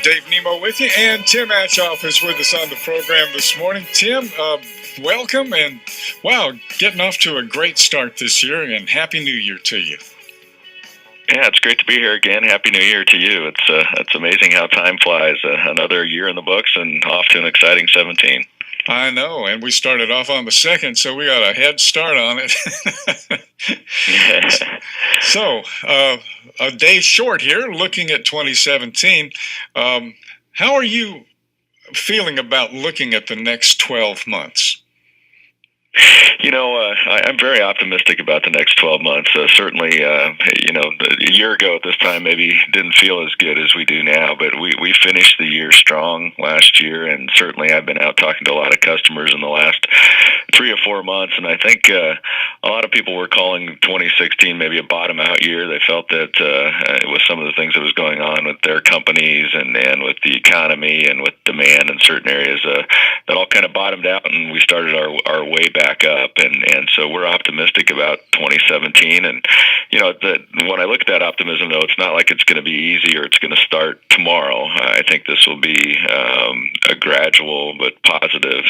Dave Nemo with you, and Tim Aschoff is with us on the program this morning. Tim, welcome, and wow, getting off to a great start this year, and Happy New Year to you. Yeah, it's great to be here again. Happy New Year to you. It's amazing how time flies. Another year in the books and off to an exciting 17. I know, and we started off on the 2nd, so we got a head start on it. So, a day short here, looking at 2017. How are you feeling about looking at the next 12 months? I'm very optimistic about the next 12 months. Certainly, a year ago at this time maybe didn't feel as good as we do now, but we finished the year strong last year, and certainly I've been out talking to a lot of customers in the last 3 or 4 months, and I think a lot of people were calling 2016 maybe a bottom-out year. They felt that with some of the things that was going on with their companies and with the economy and with demand in certain areas, that all kind of bottomed out, and we started our way back up, and so we're optimistic about 2017. And when I look at that optimism, though, it's not like it's going to be easy or it's going to start tomorrow. I think this will be a gradual but positive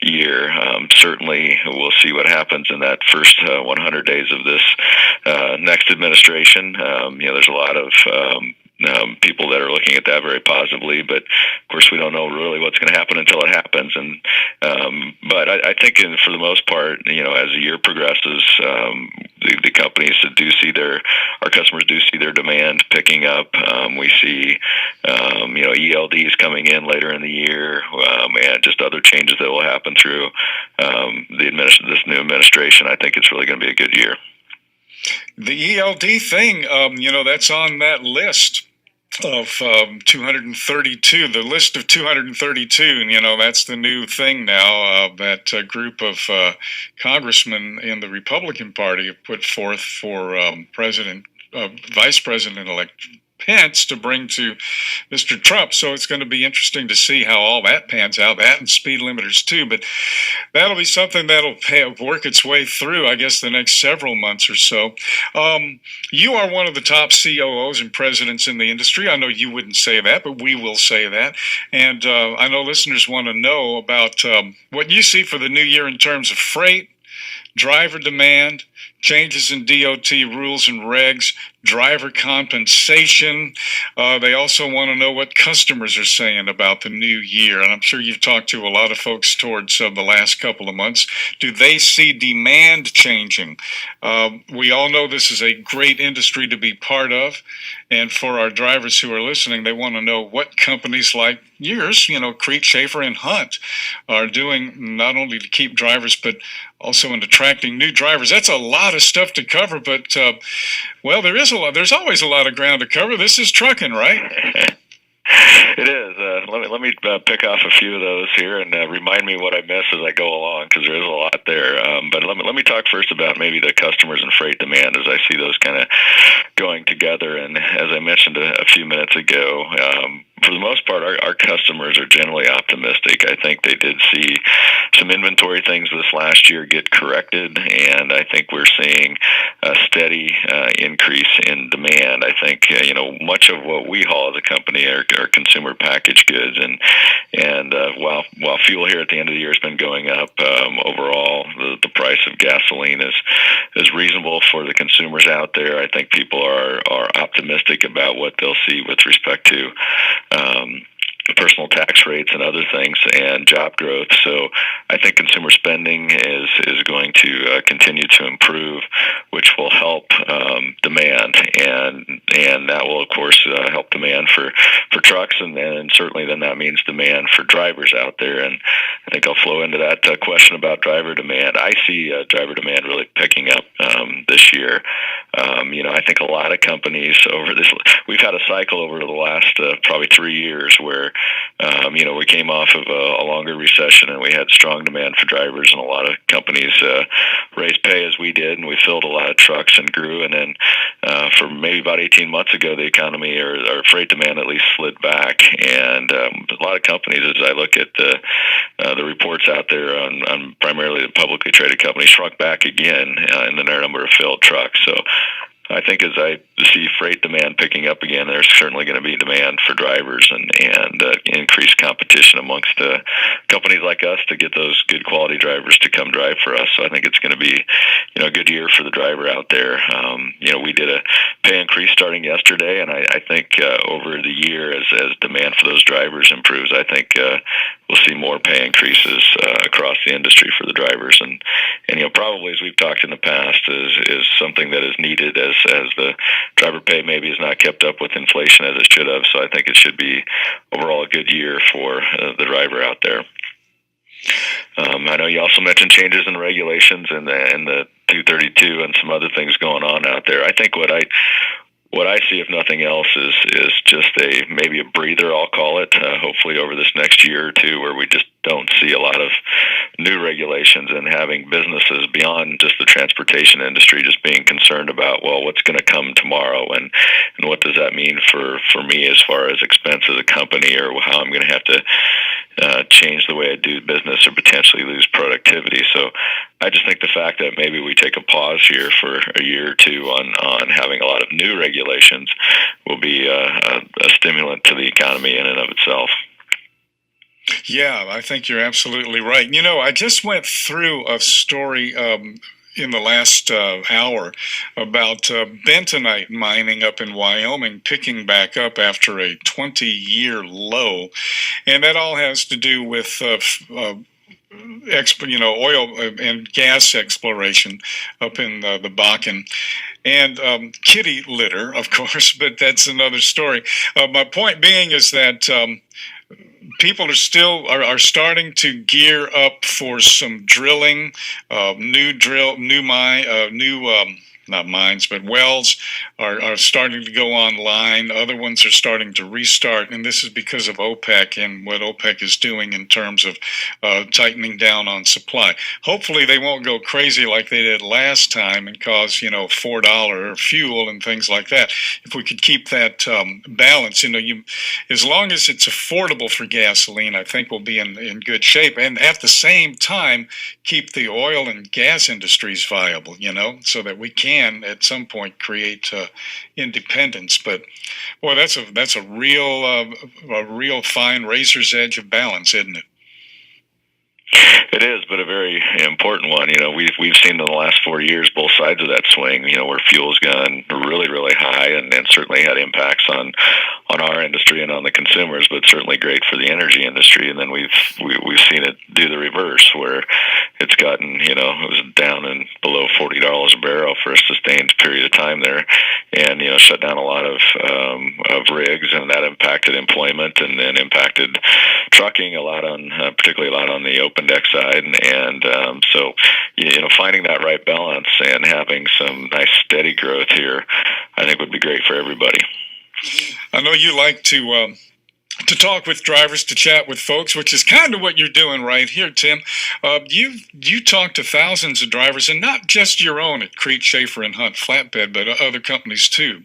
year. Certainly, we'll see what happens in that first 100 days of this next administration. There's a lot of people that are looking at that very positively, but of course we don't know really what's going to happen until it happens. And but I think for the most part, as the year progresses, the companies our customers do see their demand picking up. We see ELDs coming in later in the year, and just other changes that will happen through this new administration. I think it's really going to be a good year. The ELD thing, that's on that list of 232, the list of 232, and that's the new thing now. That group of congressmen in the Republican Party have put forth for Vice President-elect Pence to bring to Mr. Trump. So it's going to be interesting to see how all that pans out, that and speed limiters too. But that'll be something that'll work its way through, I guess, the next several months or so. You are one of the top COOs and presidents in the industry. I know you wouldn't say that, but we will say that. And I know listeners want to know about what you see for the new year in terms of freight, driver demand, changes in DOT rules and regs, driver compensation. They also want to know what customers are saying about the new year. And I'm sure you've talked to a lot of folks towards the last couple of months. Do they see demand changing? We all know this is a great industry to be part of. And for our drivers who are listening, they want to know what companies like yours, Crete, Schaefer, and Hunt, are doing not only to keep drivers, but also in attracting new drivers. That's a lot of stuff to cover, but there's always a lot of ground to cover. This is trucking, right? It is. Let me pick off a few of those here and remind me what I miss as I go along, because there is a lot there. But let me talk first about maybe the customers and freight demand, as I see those kind of going together. And as I mentioned a few minutes ago, for the most part, our customers are generally optimistic. I think they did see some inventory things this last year get corrected, and I think we're seeing a steady increase in demand. I think much of what we haul as a company are consumer packaged goods, and while fuel here at the end of the year has been going up, overall the price of gasoline is reasonable for the consumers out there. I think people are optimistic about what they'll see with respect to personal tax rates and other things, and job growth. So I think consumer spending is going to continue to improve, which will help demand, and that will of course help demand for trucks, and certainly then that means demand for drivers out there. And I think I'll flow into that question about driver demand. I see driver demand really picking up this year. I think a lot of companies we've had a cycle over the last probably 3 years where we came off of a longer recession, and we had strong demand for drivers, and a lot of companies raised pay as we did, and we filled a lot of trucks and grew. And then for maybe about 18 months ago, the economy or freight demand at least slid back, and a lot of companies, as I look at the reports out there on primarily the publicly traded companies, shrunk back again in the number of filled trucks. So I think as I see freight demand picking up again, there's certainly going to be demand for drivers and increased competition amongst companies like us to get those good quality drivers to come drive for us. So I think it's going to be, a good year for the driver out there. We did a pay increase starting yesterday, and I think over the year, as demand for those drivers improves, I think we'll see more pay increases across the industry for the drivers. And probably, as we've talked in the past, is something that is needed as the driver pay maybe has not kept up with inflation as it should have. So I think it should be overall a good year for the driver out there. I know you also mentioned changes in regulations and the 232 and some other things going on out there. I think what I see, if nothing else, is just maybe a breather, I'll call it, hopefully over this next year or two, where we just don't see a lot of new regulations and having businesses beyond just the transportation industry just being concerned about, well, what's going to come tomorrow and what does that mean for me as far as expense as a company, or how I'm going to have to change the way I do business or potentially lose productivity. So I just think the fact that maybe we take a pause here for a year or two on having a lot of new regulations will be a stimulant to the economy in and of itself. Yeah, I think you're absolutely right. I just went through a story in the last hour about bentonite mining up in Wyoming picking back up after a 20-year low, and that all has to do with oil and gas exploration up in the Bakken. And kitty litter, of course, but that's another story. My point being is that people are starting to gear up for some drilling, not mines, but wells are starting to go online. Other ones are starting to restart, and this is because of OPEC and what OPEC is doing in terms of tightening down on supply. Hopefully they won't go crazy like they did last time and cause, $4 fuel and things like that. If we could keep that balance, as long as it's affordable for gasoline, I think we'll be in good shape. And at the same time, keep the oil and gas industries viable, so that we can at some point create independence. But boy, that's a real fine razor's edge of balance, isn't it? It is, but a very important one. We've seen in the last 4 years both sides of that swing. Where fuel's gone really, really high, and certainly had impacts on our industry and on the consumers, but certainly great for the energy industry. And then we've seen it do the reverse, where it's gotten it was down and below $40 a barrel for a sustained period of time there, and shut down a lot of rigs, and that impacted employment and then impacted trucking particularly a lot on the open deck side, and so finding that right balance and having some nice steady growth here, I think would be great for everybody. I know you like to talk with drivers, to chat with folks, which is kind of what you're doing right here, Tim. You talk to thousands of drivers, and not just your own at Crete, Schaefer, and Hunt Flatbed, but other companies too.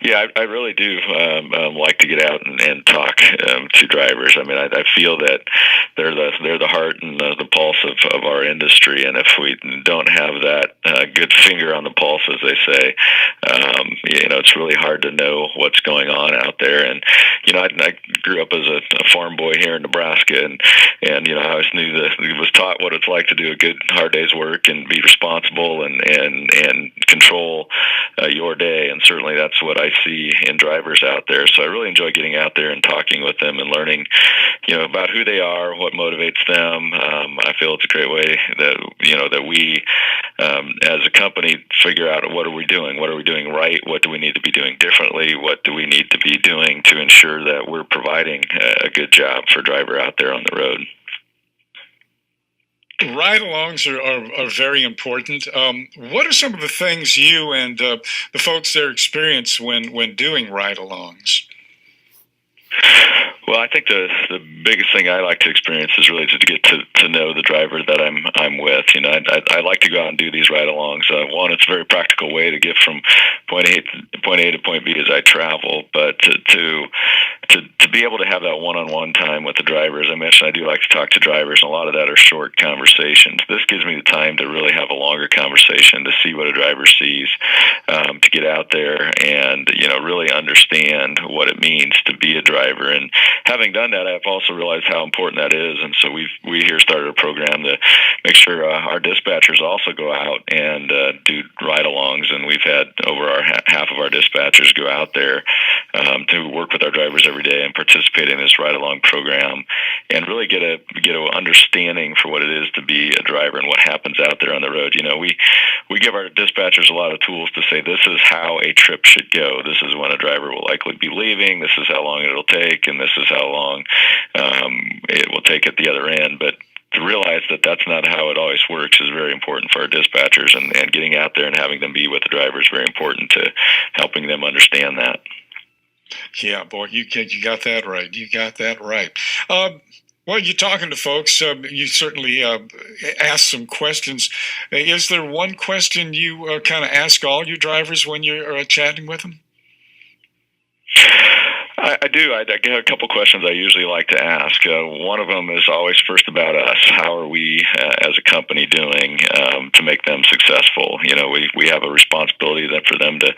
Yeah, I really do like to get out and talk to drivers. I mean, I feel that they're the heart and the pulse of our industry, and if we don't have that good finger on the pulse, as they say, it's really hard to know what's going on out there. And I grew up as a farm boy here in Nebraska, and I always was taught what it's like to do a good hard day's work and be responsible and control your day, and certainly that's what I see in drivers out there. So I really enjoy getting out there and talking with them and learning, about who they are, what motivates them. I feel it's a great way that we, as a company, figure out what are we doing right, what do we need to be doing differently, what do we need to be doing to ensure that we're providing a good job for a driver out there on the road. Ride-alongs are very important. What are some of the things you and the folks there experience when doing ride-alongs? Well, I think the biggest thing I like to experience is really to get to know the driver that I'm with. I like to go out and do these ride-alongs. One, it's a very practical way to get from point A to point B as I travel, but to to be able to have that one-on-one time with the drivers. I mentioned I do like to talk to drivers, and a lot of that are short conversations. This gives me the time to really have a longer conversation, to see what a driver sees, to get out there and really understand what it means to be a driver. And having done that, I've also realized how important that is. And so we here started a program to make sure our dispatchers also go out and do ride-alongs, and we've had over half of our dispatchers go out there to work with our drivers every day and participate in this ride-along program, and really get a understanding for what it is to be a driver and what happens out there on the road. We give our dispatchers a lot of tools to say, this is how a trip should go. This is when a driver will likely be leaving. This is how long it'll take, and this is how long it will take at the other end. But to realize that that's not how it always works is very important for our dispatchers, and getting out there and having them be with the driver is very important to helping them understand that. Yeah, boy, you got that right. You got that right. Well, you're talking to folks. You certainly ask some questions. Is there one question you kind of ask all your drivers when you're chatting with them? I do. I get a couple questions I usually like to ask. One of them is always first about us. How are we as a company doing to make them successful? We have a responsibility then for them to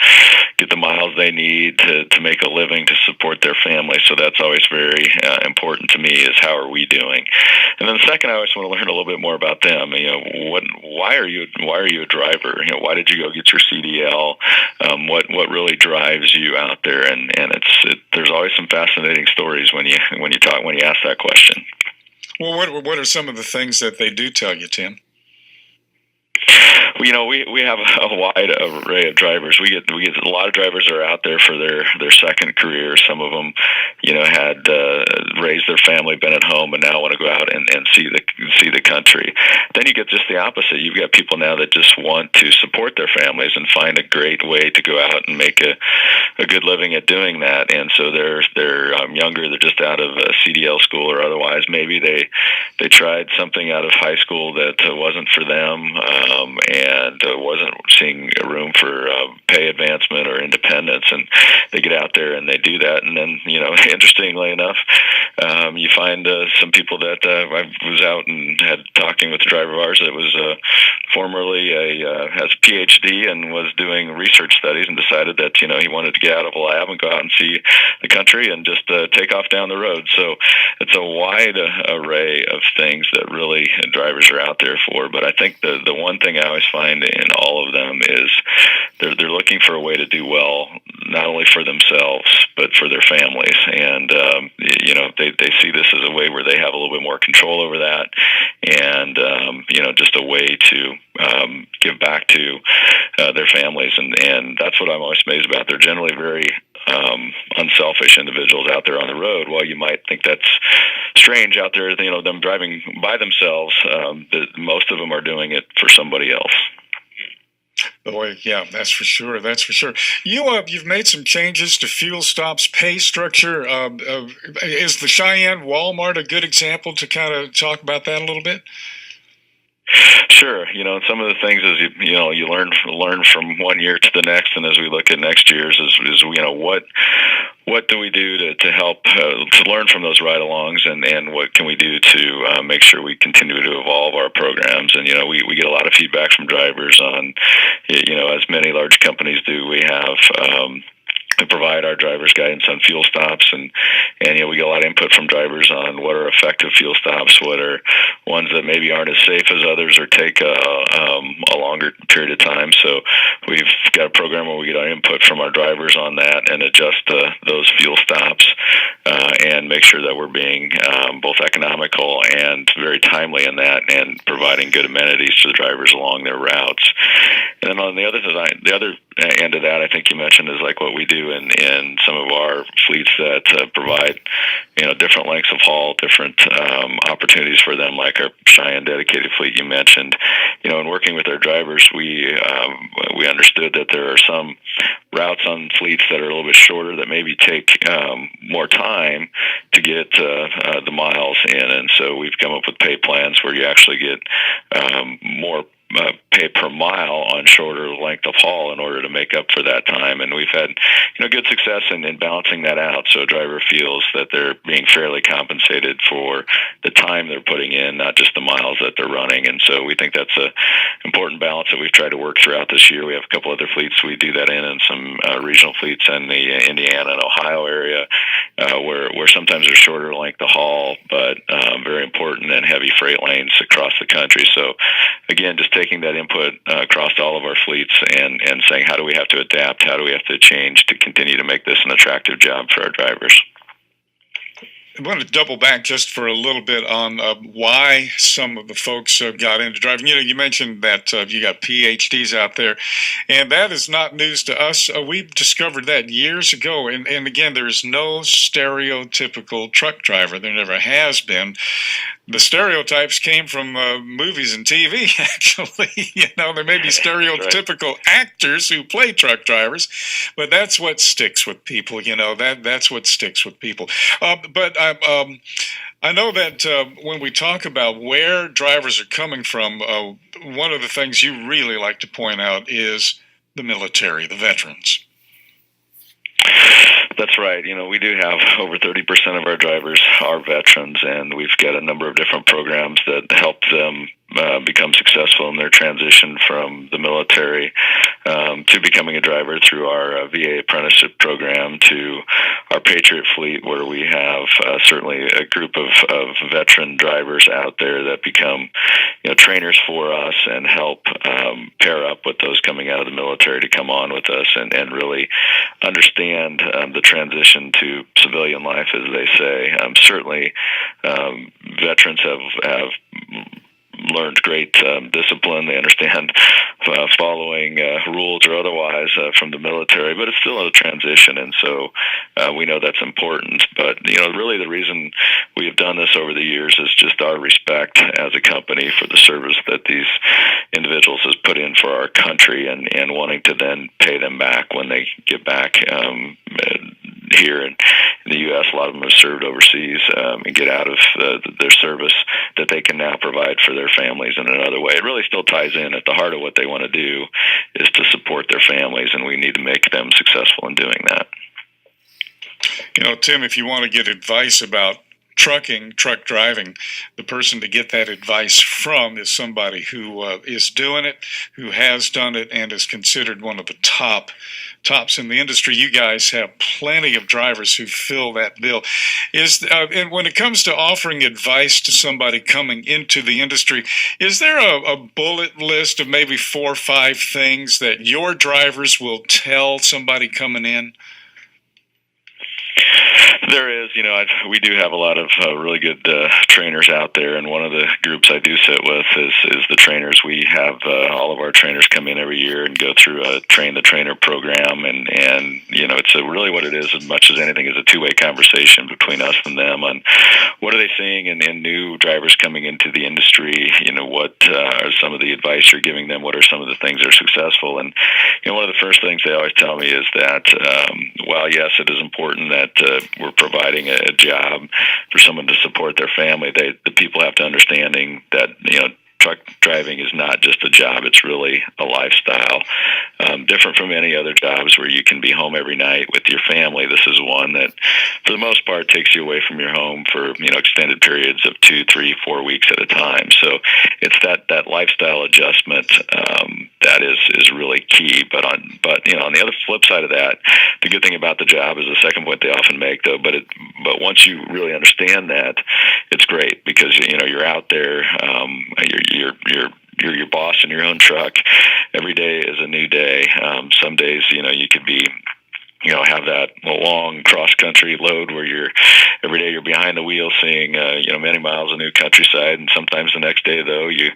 get the miles they need to make a living, to support their family. So that's always very important to me, is how are we doing? And then the second, I always want to learn a little bit more about them. Why are you a driver? Why did you go get your CDL? What really drives you out there? And there's always some fascinating stories when you ask that question. Well, what are some of the things that they do tell you, Tim? We have a wide array of drivers. We get a lot of drivers that are out there for their second career. Some of them, had raised their family, been at home, and now want to go out and see the country. Then you get just the opposite. You've got people now that just want to support their families and find a great way to go out and make a good living at doing that. And so they're younger. They're just out of CDL school, or otherwise maybe they tried something out of high school that wasn't for them. And wasn't seeing a room for pay advancement or independence, and they get out there and they do that. And then, interestingly enough, you find some people that I was out and had talking with a driver of ours that was formerly has a PhD and was doing research studies, and decided that he wanted to get out of a lab and go out and see the country and just take off down the road. So it's a wide array of things that really drivers are out there for. But I think the one thing I always find in all of them is they're looking for a way to do well, not only for themselves but for their families. And they see this as a way where they have a little bit more control over that, and just a way to give back to their families. And that's what I'm always amazed about. They're generally very unselfish individuals out there on the road. While you might think that's strange out there, them driving by themselves, most of them are doing it for somebody else. Boy, yeah, that's for sure. That's for sure. You've made some changes to Fuel Stop's pay structure. Is the Cheyenne Walmart a good example to kind of talk about that a little bit? Sure. Some of the things is you learn from one year to the next, and as we look at next year's, is what do we do to help to learn from those ride-alongs, and what can we do to make sure we continue to evolve our programs? And we get a lot of feedback from drivers on, as many large companies do. We have to provide our drivers guidance on fuel stops, and we get a lot of input from drivers on what are effective fuel stops, what are ones that maybe aren't as safe as others or take a longer period of time. So we've got a program where we get our input from our drivers on that and adjust those fuel stops and make sure that we're being both economical and very timely in that, and providing good amenities to the drivers along their routes. And then on the other end of that, I think you mentioned, is like what we do in some of our fleets that provide different lengths of haul, different opportunities for them, like our Cheyenne dedicated fleet you mentioned. In working with our drivers, we understood that there are some routes on fleets that are a little bit shorter that maybe take more time to get the miles in, and so we've come up with pay plans where you actually get more pay per mile on shorter length of haul in order to make up for that time. And we've had good success in balancing that out, so a driver feels that they're being fairly compensated for the time they're putting in, not just the miles that they're running. And so we think that's a important balance that we've tried to work throughout this year. We have a couple other fleets we do that in, and some regional fleets in the Indiana and Ohio area, where sometimes there's shorter length of haul, but very important and heavy freight lanes across the country. So again, just taking that input across all of our fleets and saying, how do we have to adapt? How do we have to change to continue to make this an attractive job for our drivers? I want to double back just for a little bit on why some of the folks got into driving. You mentioned that you got PhDs out there, and that is not news to us. We discovered that years ago, and again, there is no stereotypical truck driver. There never has been. The stereotypes came from movies and TV, actually. There may be stereotypical actors who play truck drivers, but that's what sticks with people. That's what sticks with people. But I know that when we talk about where drivers are coming from, one of the things you really like to point out is the military, the veterans. That's right. We do have over 30% of our drivers are veterans, and we've got a number of different programs that help them become successful in their transition from the military to becoming a driver, through our VA apprenticeship program, to our Patriot fleet, where we have certainly a group of veteran drivers out there that become trainers for us and help pair up with those coming out of the military to come on with us and really understand the transition to civilian life, as they say. Certainly, veterans have learned great discipline. They understand following rules or otherwise from the military, but it's still a transition, and so we know that's important. But really, the reason we have done this over the years is just our respect as a company for the service that these individuals has put in for our country, and wanting to then pay them back when they get back here in the U.S. A lot of them have served overseas and get out of their service, that they can now provide for their families in another way. It really still ties in at the heart of what they want to do, is to support their families, and we need to make them successful in doing that. Tim, if you want to get advice about truck driving, the person to get that advice from is somebody who is doing it, who has done it, and is considered one of the tops in the industry. You guys have plenty of drivers who fill that bill. And when it comes to offering advice to somebody coming into the industry, is there a bullet list of maybe 4 or 5 things that your drivers will tell somebody coming in? There is, we do have a lot of really good trainers out there, and one of the groups I do sit with is the trainers. We have all of our trainers come in every year and go through a train the trainer program, and it's really what it is, as much as anything, is a two-way conversation between us and them on what are they seeing in new drivers coming into the industry. What are some of the advice you're giving them? What are some of the things that are successful? And one of the first things they always tell me is that while yes, it is important that we're providing a job for someone to support their family, the people have to understanding that truck driving is not just a job, it's really a lifestyle. Different from any other jobs where you can be home every night with your family. This is one that, for the most part, takes you away from your home for extended periods of 2, 3, 4 weeks at a time. So it's that lifestyle adjustment that is really key. But on the other flip side of that, the good thing about the job is the second point they often make, though. But once you really understand that, it's great, because you're out there, you're your boss in your own truck. Every day is a new day. Some days, you could be, have that long cross-country load where every day you're behind the wheel seeing, many miles of new countryside. And sometimes the next day, though, you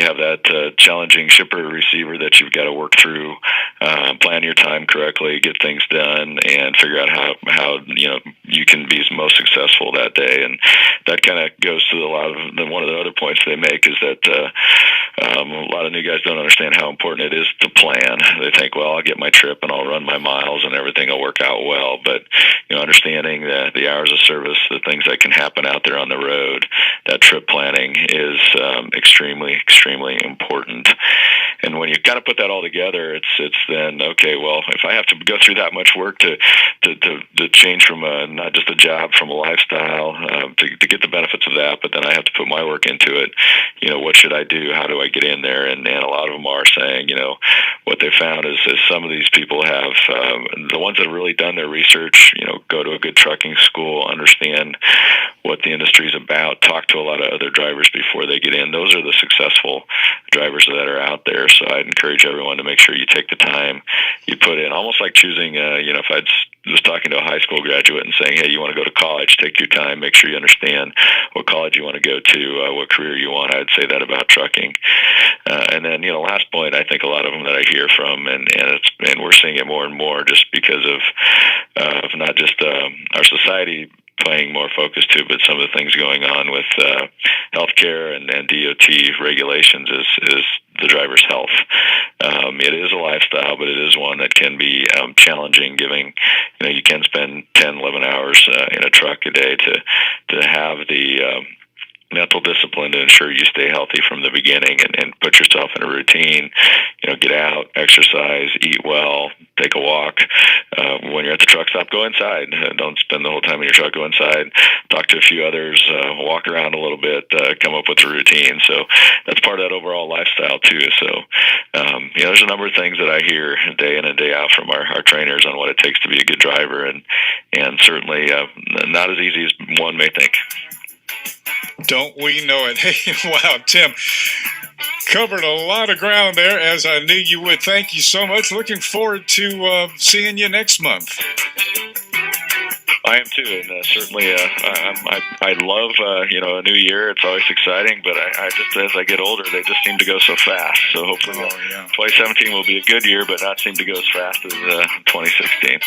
have that challenging shipper receiver that you've got to work through, plan your time correctly, get things done, and figure out how you can be most successful that day. And that kind of goes to one of the other points they make, is that a lot of new guys don't understand how important it is to plan. They think, well, I'll get my trip and I'll run my miles and everything will work out well. But understanding the hours of service, the things that can happen out there on the road, that trip planning is extremely, extremely important. And when you kind of put that all together, it's then, okay, well, if I have to go through that much work to change from not just a job, from a lifestyle, to get the benefits of that, but then I have to put my work into it, what should I do? How do I get in there? And a lot of them are saying, what they found is some of these people have, the ones that have really done their research, go to a good trucking school, understand what the industry is about, talk to a lot of other drivers before they get in. Those are the successful drivers that are out there. So I'd encourage everyone to make sure you take the time, you put in, almost like choosing, if I was talking to a high school graduate and saying, hey, you want to go to college, take your time, make sure you understand what college you want to go to, what career you want. I'd say that about trucking. And then, last point, I think a lot of them that I hear from, and we're seeing it more and more just because of not just our society paying more focus to, but some of the things going on with healthcare and DOT regulations is the driver's health. It is a lifestyle, but it is one that can be challenging, giving, you can spend 10, 11 hours in a truck a day to have the mental discipline to ensure you stay healthy from the beginning and put yourself in a routine, get out, exercise, eat well, take a walk. When you're at the truck stop, go inside. Don't spend the whole time in your truck. Go inside, talk to a few others, walk around a little bit, come up with a routine. So that's part of that overall lifestyle too. So, there's a number of things that I hear day in and day out from our trainers on what it takes to be a good driver, and certainly not as easy as one may think. Don't we know it? Hey, wow, Tim, covered a lot of ground there, as I knew you would. Thank you so much. Looking forward to seeing you next month. I am too, and certainly I love a new year. It's always exciting, but I just, as I get older, they just seem to go so fast. So hopefully 2017 will be a good year, but not seem to go as fast as 2016.